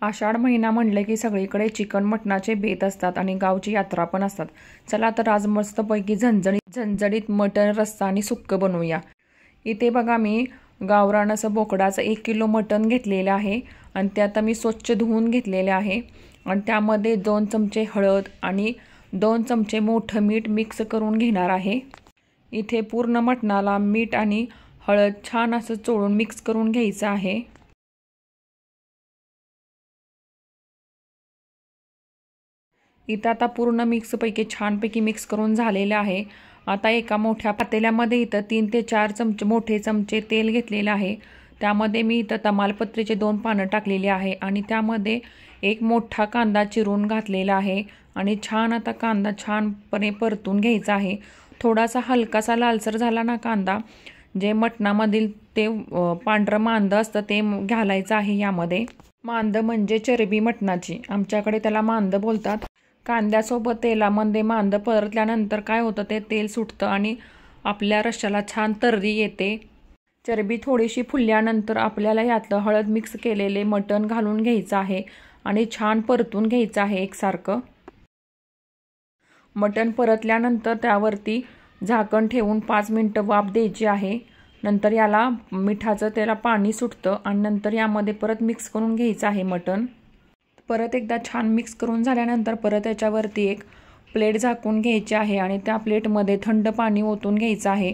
आषाढ महिना म्हणले की सगळीकडे चिकन मटणाचे बेत असतात आणि गावची यात्रा पण असतात। चला तर आज मस्तपैकी झणझणीत मटण रस्सा आणि सुक्क बनवूया। इथे बघा मी गावरान असं बोकडाचं 1 किलो मटण घेतलेलं आहे आणि ते आता मी स्वच्छ धुवून घेतलेले आहे आणि त्यामध्ये 2 चमचे हळद आणि 2 चमचे मोठं मीठ मिक्स करून घेणार आहे। इथे पूर्ण मटणाला मीठ आणि हळद छान असं चोळून मिक्स करून घ्यायचं आहे। इथं आता पूर्ण मिक्सपैकी छानपैकी मिक्स करून झालेलं आहे। आता एका मोठ्या पातेल्यामध्ये इथं 3 ते 4 चमचे मोठे चमचे तेल घेतलेलं आहे। त्यामध्ये मी इथं तमालपत्रीचे 2 पानं टाकलेली आहे आणि त्यामध्ये एक मोठा कांदा चिरून घातलेला आहे आणि छान आता कांदा छानपणे परतून घ्यायचा आहे। थोडासा हलकासा लालसर झाला ना कांदा, जे मटणामधील ते पांढरं मांद असतं ते घालायचं आहे यामध्ये। मांद म्हणजे चरबी मटणाची, आमच्याकडे त्याला मांद बोलतात। कांद्यासोबत तेलामध्ये मांद परतल्यानंतर काय होतं, ते तेल सुटतं आणि आपल्या रश्श्याला छान तर्री येते। चरबी थोडीशी फुलल्यानंतर आपल्याला यातलं हळद मिक्स केलेले मटण घालून घ्यायचं आहे आणि छान परतून घ्यायचं आहे एकसारखं। मटण परतल्यानंतर त्यावरती झाकण ठेवून 5 मिनिटं वाफ द्यायची आहे। नंतर याला मिठाचं त्याला पाणी सुटतं आणि नंतर यामध्ये परत मिक्स करून घ्यायचं आहे मटण। परत एकदा छान मिक्स करून झाल्यानंतर परत याच्यावरती एक प्लेट झाकून घ्यायची आहे आणि त्या प्लेटमध्ये थंड पाणी ओतून घ्यायचं आहे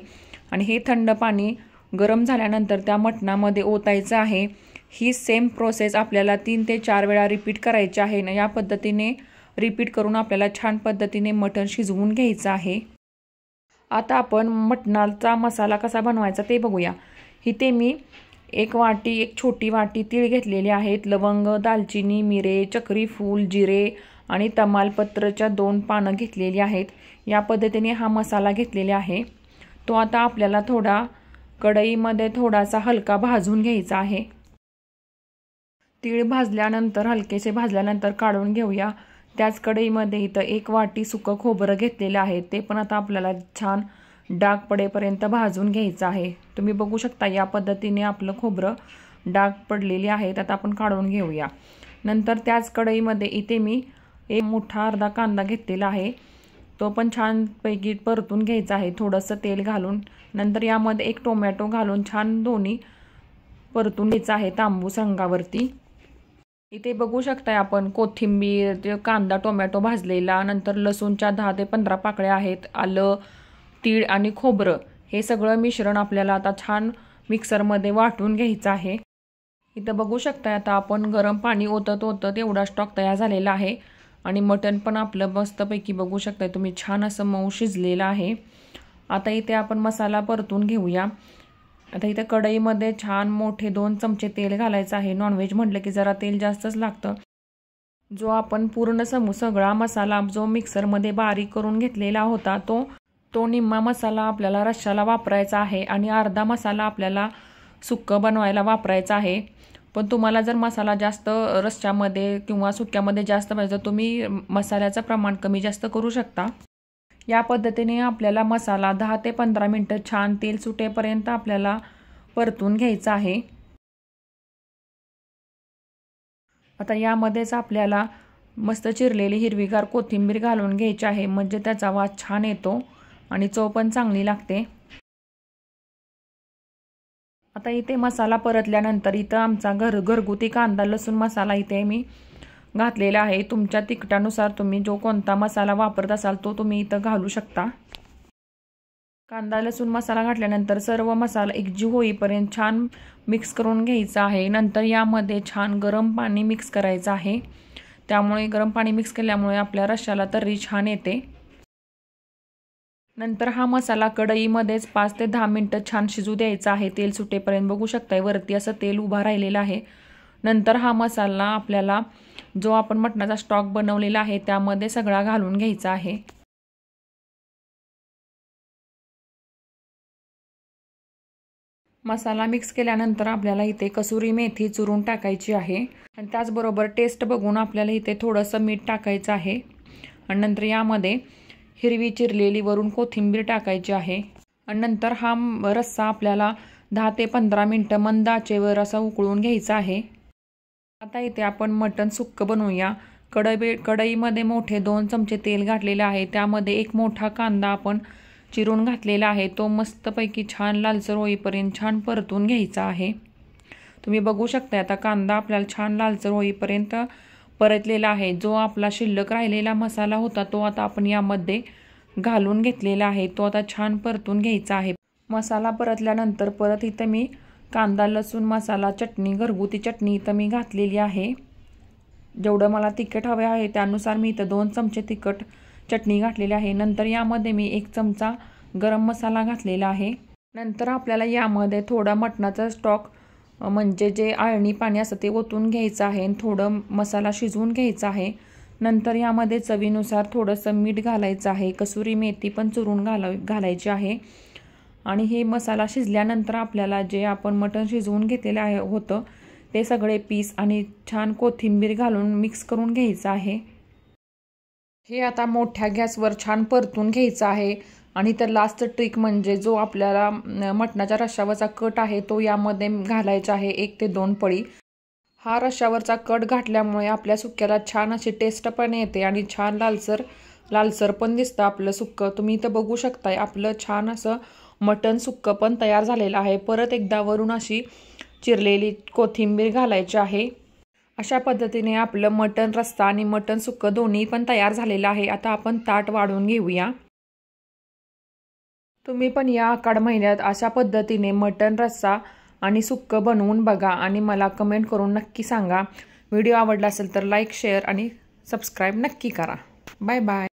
आणि हे थंड पाणी गरम झाल्यानंतर त्या मटणामध्ये ओतायचं आहे। ही सेम प्रोसेस आपल्याला 3 ते 4 वेळा रिपीट करायची आहे ना। या पद्धतीने रिपीट करून आपल्याला छान पद्धतीने मटण शिजवून घ्यायचं आहे। आता आपण मटणाचा मसाला कसा बनवायचा ते बघूया। इथे मी एक छोटी वाटी तीळ घेतलेले आहेत, लवंग, दालचिनी, मिरे, चक्री फूल, जिरे आणि तमालपत्रच्या 2 पानं घेतलेली आहेत। या पद्धतीने हा मसाला घेतलेला आहे। तो आता आपल्याला थोडा कढईमध्ये थोडासा हलका भाजून घ्यायचा आहे। तीळ भाजल्यानंतर हलकेसे भाजल्यानंतर काढून घेऊया। त्याच कढईमध्ये इथं 1 वाटी सुकं खोबरं घेतलेलं आहे, ते पण आता आपल्याला छान डाग पडेपर्यंत भाजून घ्यायचं आहे। तुम्ही बघू शकता या पद्धतीने आपलं खोबरं डाग पडलेले आहेत। आता आपण काढून घेऊया। नंतर त्याच कढईमध्ये इथे मी एक मोठा अर्धा कांदा घेतलेला आहे, तो पण छानपैकी परतून घ्यायचा आहे थोडंसं तेल घालून। नंतर यामध्ये 1 टोमॅटो घालून छान दोन्ही परतून घ्यायचं आहे तांबूस रंगावरती। इथे बघू शकताय आपण कोथिंबीर, कांदा, टोमॅटो भाजलेला, नंतर लसूणच्या 10 ते 15 पाकळ्या आहेत, आलं, तीळ आणि खोबरं हे सगळं मिश्रण आपल्याला आता छान मिक्सरमध्ये वाटून घ्यायचं आहे। इथं बघू शकताय आता आपण गरम पाणी ओतत एवढा स्टॉक तयार झालेला आहे आणि मटण पण आपलं मस्तपैकी बघू शकताय तुम्ही छान असं मऊ शिजलेलं आहे। आता इथे आपण मसाला परतून घेऊया। आता इथे कढईमध्ये छान मोठे 2 चमचे तेल घालायचं आहे। नॉनव्हेज म्हटलं की जरा तेल जास्तच लागतं। जो आपण पूर्ण सगळा मसाला जो मिक्सरमध्ये बारीक करून घेतलेला होता तो निम्मा मसाला आपल्याला रश्श्याला वापरायचा आहे आणि अर्धा मसाला आपल्याला सुक्कं बनवायला वापरायचा आहे। पण तुम्हाला जर मसाला जास्त रश्श्यामध्ये किंवा सुक्यामध्ये जास्त पाहिजे तर तुम्ही मसाल्याचं प्रमाण कमी जास्त करू शकता। या पद्धतीने आपल्याला मसाला 10 ते 15 मिनिटं छान तेल सुटेपर्यंत आपल्याला परतून घ्यायचा आहे। आता यामध्येच आपल्याला मस्त चिरलेली हिरवीगार कोथिंबीर घालून घ्यायची आहे, म्हणजे त्याचा वास छान येतो आणि चव पण चांगली लागते। आता इथे मसाला परतल्यानंतर इथं आमचा घरगुती कांदा लसूण मसाला इथे मी घातलेला आहे। तुमच्या तिखटानुसार तुम्ही जो कोणता मसाला वापरत असाल तो तुम्ही इथं घालू शकता। कांदा लसूण मसाला घातल्यानंतर सर्व मसाला एकजीव होईपर्यंत छान मिक्स करून घ्यायचा आहे। नंतर यामध्ये छान गरम पाणी मिक्स करायचं आहे, त्यामुळे गरम पाणी मिक्स केल्यामुळे आपल्या रश्श्याला तर्री छान येते। नंतर हा मसाला कढईमध्येच 5 ते 10 मिनिटं छान शिजू द्यायचा आहे तेल सुटेपर्यंत। बघू शकताय वरती असं तेल उभा राहिलेलं आहे। नंतर हा मसाला आपल्याला जो आपण मटणाचा स्टॉक बनवलेला आहे त्यामध्ये सगळा घालून घ्यायचा आहे। मसाला मिक्स केल्यानंतर आपल्याला इथे कसुरी मेथी चुरून टाकायची आहे आणि त्याचबरोबर टेस्ट बघून आपल्याला इथे थोडंसं मीठ टाकायचं आहे आणि नंतर यामध्ये हिरवी चिरलेली वरून कोथिंबीर टाकायची आहे आणि नंतर हा रस्सा आपल्याला 10 ते 15 मिनिटं मंद आचेवर असा उकळून घ्यायचा आहे। आता इथे आपण मटण सुक्क बनवूया। कढईमध्ये मोठे 2 चमचे तेल घातलेले आहे। त्यामध्ये एक मोठा कांदा आपण चिरून घातलेला आहे। तो मस्तपैकी छान लालसर होईपर्यंत छान परतून घ्यायचा आहे। तुम्ही बघू शकता आता कांदा आपल्याला छान लालसर होईपर्यंत परतलेला आहे। जो आपला शिल्लक राहिलेला मसाला होता तो आता आपण यामध्ये घालून घेतलेला आहे। तो आता छान परतून घ्यायचा आहे। मसाला परतल्यानंतर परत इथे मी कांदा लसूण मसाला चटणी घरगुती चटणी इथं मी घातलेली आहे। जेवढं मला तिखट हवे आहे त्यानुसार मी इथं 2 चमचे तिखट चटणी घातलेली आहे। नंतर यामध्ये मी 1 चमचा गरम मसाला घातलेला आहे। नंतर आपल्याला यामध्ये थोडा मटणाचा स्टॉक म्हणजे जे आळणी पाणी असतं ते ओतून घ्यायचं आहे आणि थोडं मसाला शिजवून घ्यायचा आहे। नंतर यामध्ये चवीनुसार थोडंसं मीठ घालायचं आहे। कसुरी मेथी पण चुरून घालायची आहे। आणि हे मसाला शिजल्यानंतर आपल्याला जे आपण मटण शिजवून घेतलेले आहे होतं ते सगळे पीस आणि छान कोथिंबीर घालून मिक्स करून घ्यायचं आहे। हे आता मोठ्या गॅसवर छान परतून घ्यायचं आहे। आणि तर लास्ट ट्रिक म्हणजे जो आपल्याला मटणाच्या रश्श्यावरचा कट आहे तो यामध्ये घालायचा आहे 1 ते 2 पळी। हा रश्श्यावरचा कट घातल्यामुळे आपल्या सुक्याला छान अशी टेस्ट पण येते आणि छान लालसर पण दिसतं आपलं सुक्कं। तुम्ही इथं बघू शकताय आपलं छान असं मटण सुक्कं पण तयार झालेलं आहे। परत एकदा वरून अशी चिरलेली कोथिंबीर घालायची आहे। अशा पद्धतीने आपलं मटण रस्सा आणि मटण सुक्कं दोन्ही पण तयार झालेलं आहे। आता आपण ताट वाढून घेऊया। तुम्ही पण या आषाढ महिन्यात अशा पद्धतीने मटण रस्सा आणि सुक्कं बनवून बघा आणि मला कमेंट करून नक्की सांगा। व्हिडिओ आवडला असेल तर लाईक शेअर आणि सबस्क्राईब नक्की करा। Bye bye.